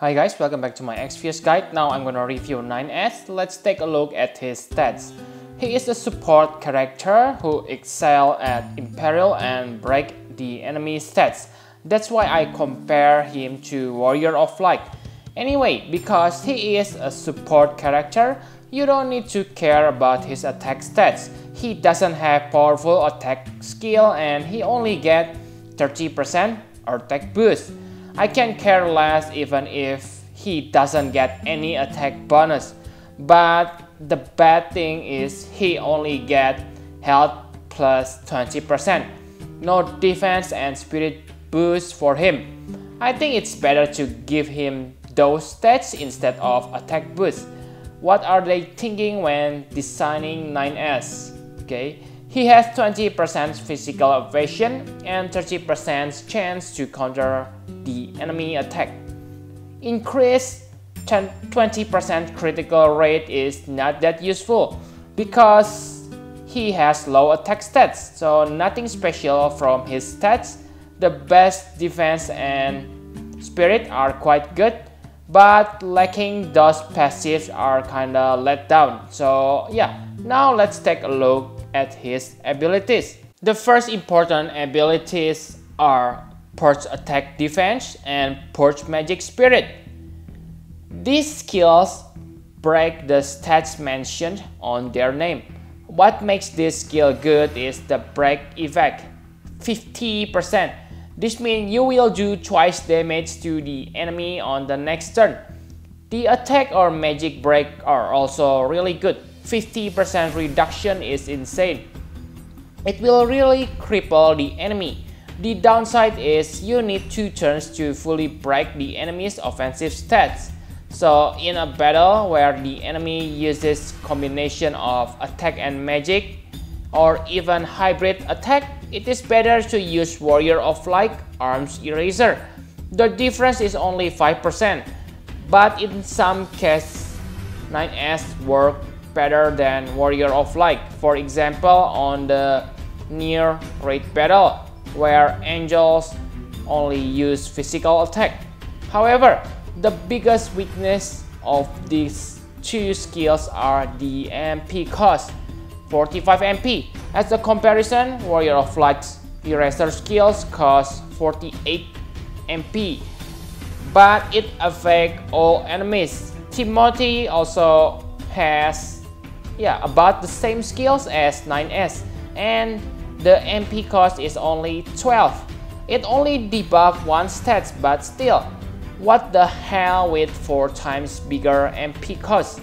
Hi guys, welcome back to my Exvius guide. Now I'm gonna review 9S. Let's take a look at his stats. He is a support character who excel at Imperial and break the enemy stats. That's why I compare him to Warrior of Light. Anyway, because he is a support character, you don't need to care about his attack stats. He doesn't have powerful attack skill and he only gets 30% attack boost. I can care less even if he doesn't get any attack bonus, but the bad thing is he only gets health plus 20%, no defense and spirit boost for him. I think it's better to give him those stats instead of attack boost. What are they thinking when designing 9S? Okay. He has 20% physical evasion and 30% chance to counter the enemy attack. Increased 20% critical rate is not that useful because he has low attack stats, so nothing special from his stats. The best defense and spirit are quite good, but lacking those passives are kinda let down. So yeah, now let's take a look at his abilities. The first important abilities are Purge Attack Defense and Purge Magic Spirit. These skills break the stats mentioned on their name. What makes this skill good is the break effect, 50%. This means you will do twice damage to the enemy on the next turn. The attack or magic break are also really good. 50% reduction is insane. It will really cripple the enemy. The downside is you need 2 turns to fully break the enemy's offensive stats. So in a battle where the enemy uses combination of attack and magic or even hybrid attack, it is better to use Warrior of Light Arms Eraser. The difference is only 5%, but in some cases 9S work better than Warrior of Light. For example, on the near raid battle where angels only use physical attack. However, the biggest weakness of these two skills are the MP cost, 45 MP. As a comparison, Warrior of Light's Eraser skills cost 48 MP, but it affects all enemies. Timothy also has about the same skills as 9S, and the MP cost is only 12. It only debuffs one stat, but still, what the hell with 4 times bigger MP cost?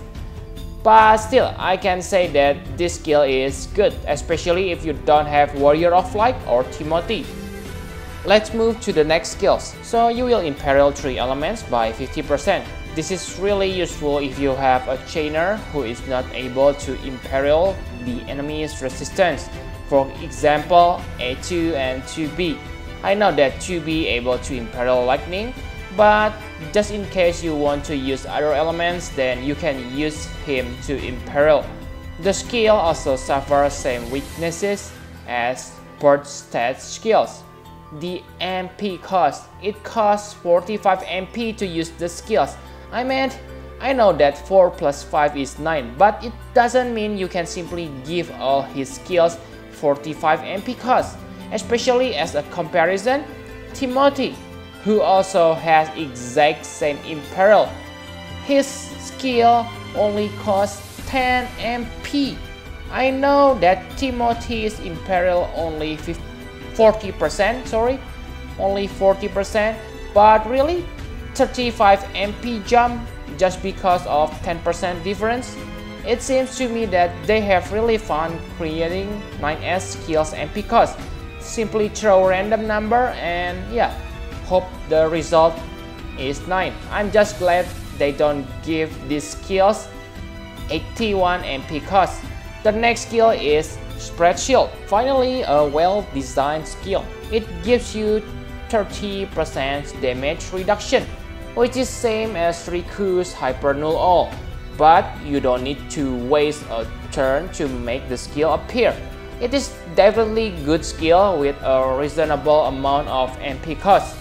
But still, I can say that this skill is good, especially if you don't have Warrior of Light or Timothy. Let's move to the next skills. So you will Imperial 3 elements by 50%. This is really useful if you have a chainer who is not able to Imperial the enemy's resistance. For example, A2 and 2B. I know that 2B able to Imperial Lightning, but just in case you want to use other elements, then you can use him to Imperial. The skill also suffers same weaknesses as Purge stat skills. The MP cost, it costs 45 MP to use the skills. I know that 4 plus 5 is 9, but it doesn't mean you can simply give all his skills 45 MP cost, especially as a comparison, Timothy, who also has exact same Imperial. His skill only costs 10 MP. I know that Timothy's Imperial only 40%, but really 35 MP jump just because of 10% difference? It seems to me that they have really fun creating 9S skills MP cost. Simply throw random number and hope the result is 9. I'm just glad they don't give these skills 81 MP cost. The next skill is Spread Shield. Finally, a well-designed skill. It gives you 30% damage reduction, which is same as Riku's Hyper Null All, but you don't need to waste a turn to make the skill appear. It is definitely good skill with a reasonable amount of MP cost.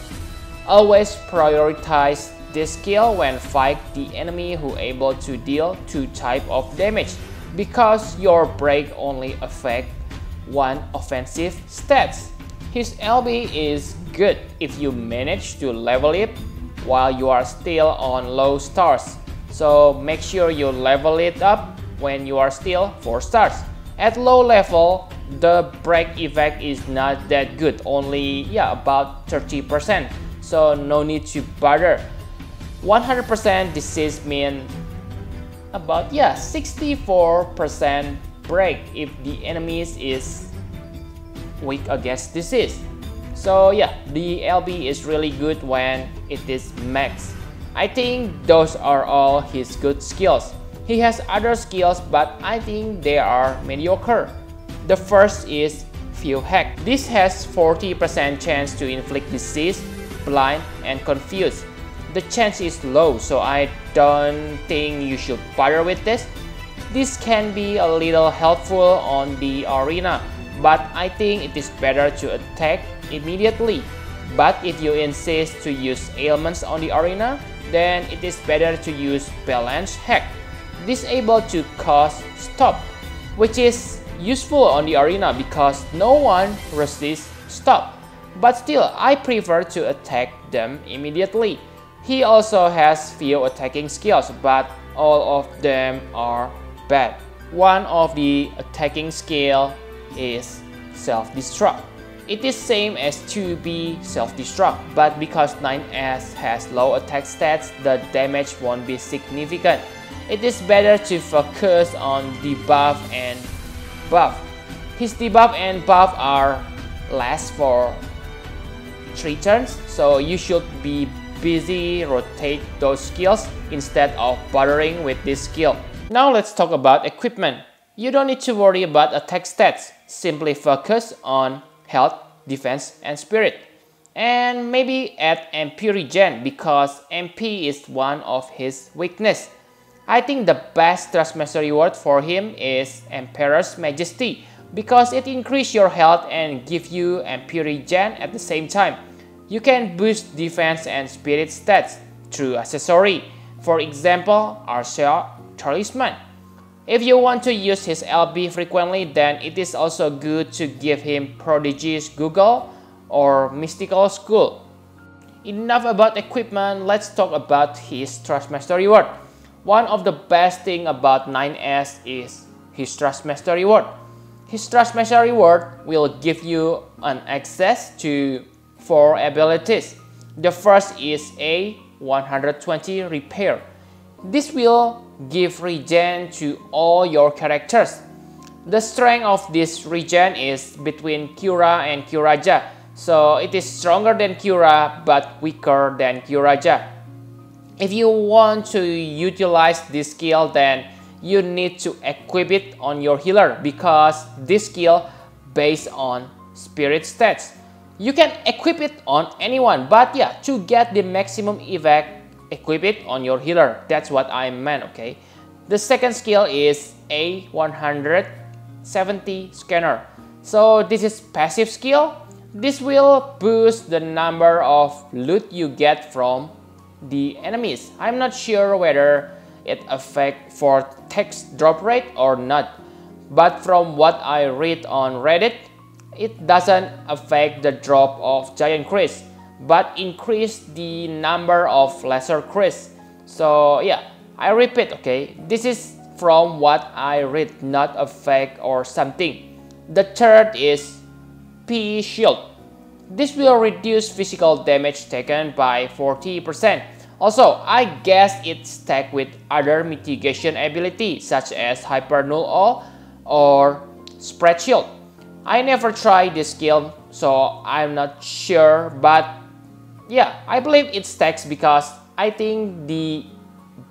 Always prioritize this skill when fight the enemy who able to deal 2 types of damage, because your break only affect 1 offensive stats. His LB is good if you manage to level it while you are still on low stars. So make sure you level it up when you are still 4 stars. At low level, the break effect is not that good, only about 30%. So no need to bother. 100% disease means about 64% break if the enemy is weak against disease. So the LB is really good when it is max. I think those are all his good skills. He has other skills, but I think they are mediocre. The first is Few Hack. This has 40% chance to inflict disease, blind, and confuse. The chance is low, so I don't think you should bother with this. This can be a little helpful on the arena, but I think it is better to attack immediately. But if you insist to use ailments on the arena, then it is better to use Balance Hack. This able to cause stop, which is useful on the arena because no one resists stop. But still, I prefer to attack them immediately. He also has few attacking skills, but all of them are bad. One of the attacking skill is Self-Destruct. It is same as 2B Self-Destruct, but because 9S has low attack stats, the damage won't be significant. It is better to focus on debuff and buff. His debuff and buff are last for 3 turns, so you should be busy rotate those skills instead of bothering with this skill. Now let's talk about equipment. You don't need to worry about attack stats, simply focus on health, defense, and spirit. And maybe add MP regen because MP is one of his weakness. I think the best Trustmaster reward for him is Emperor's Majesty because it increases your health and gives you MP regen at the same time. You can boost defense and spirit stats through accessory, for example, Archer Talisman. If you want to use his LB frequently, then it is also good to give him Prodigy's Google or Mystical School. Enough about equipment, let's talk about his Trustmaster reward. One of the best things about 9S is his Trustmaster reward. His Trustmaster reward will give you an access to 4 abilities. The first is a 120 repair. This will give regen to all your characters. The strength of this regen is between Cura and Curaja, so it is stronger than Cura but weaker than Curaja. If you want to utilize this skill, then you need to equip it on your healer because this skill based on spirit stats. You can equip it on anyone, but to get the maximum effect, equip it on your healer. That's what I meant, okay? The second skill is a 170 scanner. So this is passive skill. This will boost the number of loot you get from the enemies. I'm not sure whether it affects for text drop rate or not, but from what I read on Reddit, it doesn't affect the drop of giant cris, but increase the number of lesser cris. So I repeat, okay, this is from what I read, not affect or something. The third is P shield. This will reduce physical damage taken by 40%. Also, I guess it's stacked with other mitigation ability such as Hyper Null All or Spread Shield. I never tried this skill, so I'm not sure, but I believe it stacks because I think the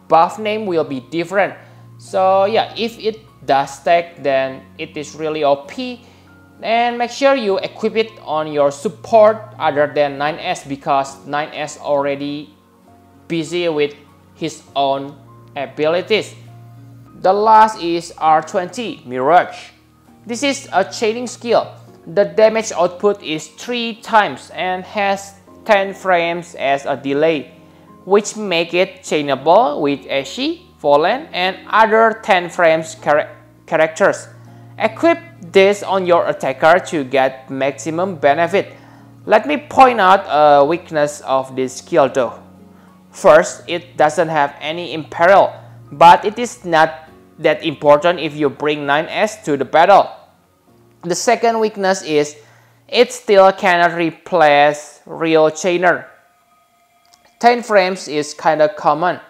buff name will be different. So if it does stack, then it is really OP. And make sure you equip it on your support other than 9S because 9S already busy with his own abilities. The last is R20 Mirage. This is a chaining skill. The damage output is 3 times and has 10 frames as a delay. which make it chainable with Ashi, Fallen, and other 10 frames characters. Equip this on your attacker to get maximum benefit. Let me point out a weakness of this skill though. First, it doesn't have any Imperial, but it is not that important if you bring 9S to the battle. The second weakness is it still cannot replace real chainer. 10 frames is kinda common,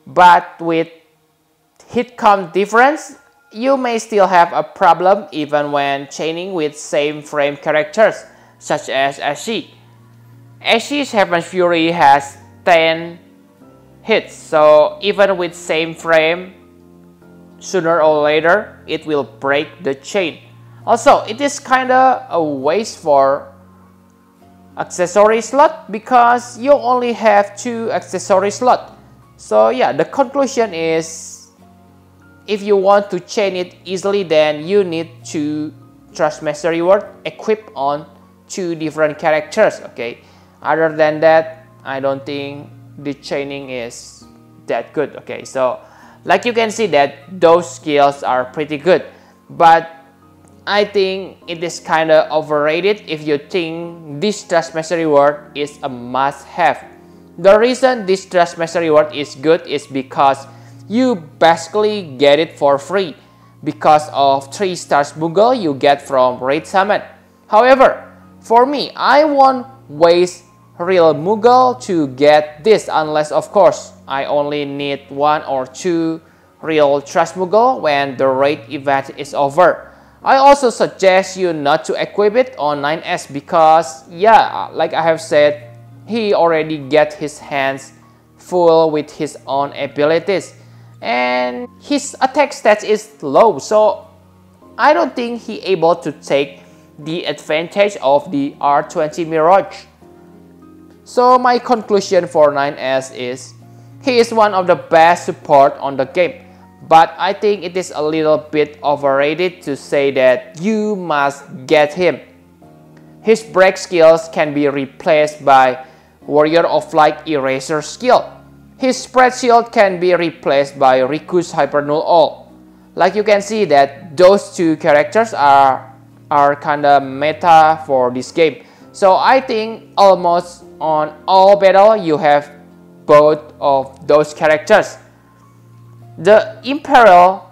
but with hit count difference, you may still have a problem even when chaining with same frame characters, such as Ashi. Ashi's Heaven Fury has 10 hits, so even with same frame, sooner or later it will break the chain. Also, it is kinda a waste for accessory slot because you only have 2 accessory slots. So yeah, the conclusion is if you want to chain it easily, then you need to Trust Master Reward equipped on 2 different characters. Okay, other than that, I don't think the chaining is that good. Okay, so like you can see that those skills are pretty good, but I think it is kind of overrated if you think this Trust Master Reward is a must-have. The reason this Trust Master Reward is good is because you basically get it for free because of 3 stars Moogle you get from Raid Summon. However, for me, I won't waste real Moogle to get this unless of course I only need 1 or 2 real Trust Moogle when the raid event is over. I also suggest you not to equip it on 9S because yeah, like I have said, he already get his hands full with his own abilities and his attack stats is low, so I don't think he able to take the advantage of the R20 Mirage. So my conclusion for 9S is he is one of the best support on the game, but I think it is a little bit overrated to say that you must get him. His break skills can be replaced by Warrior of Light Eraser skill. His spread shield can be replaced by Riku's Hyper Null All. Like you can see that those 2 characters are kinda meta for this game. So I think almost on all battle you have both of those characters. The Imperial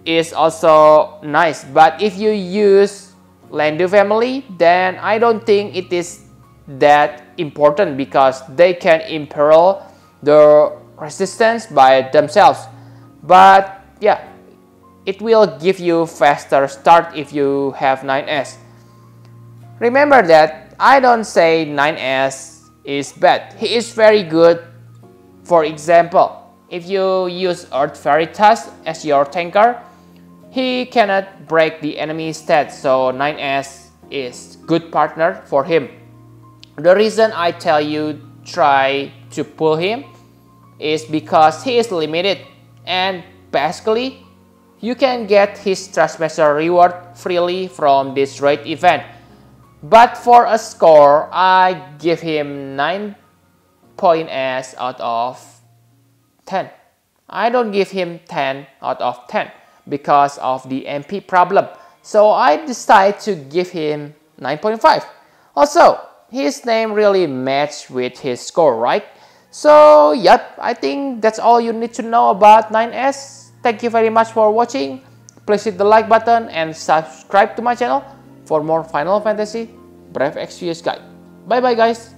is also nice, but if you use Landu family, then I don't think it is that important because they can Imperial the resistance by themselves. But yeah, it will give you faster start if you have 9S. Remember that I don't say 9S is bad. He is very good. For example, if you use Earth Veritas as your tanker, he cannot break the enemy stats, so 9S is good partner for him. The reason I tell you try to pull him is because he is limited and basically you can get his Trust Master reward freely from this raid event. But for a score, I give him 9 points out of 10. I don't give him 10 out of 10 because of the MP problem. So I decide to give him 9.5. Also, his name really matched with his score, right? So yep, I think that's all you need to know about 9S. Thank you very much for watching. Please hit the like button and subscribe to my channel for more Final Fantasy Brave Exvius guide. Bye bye guys.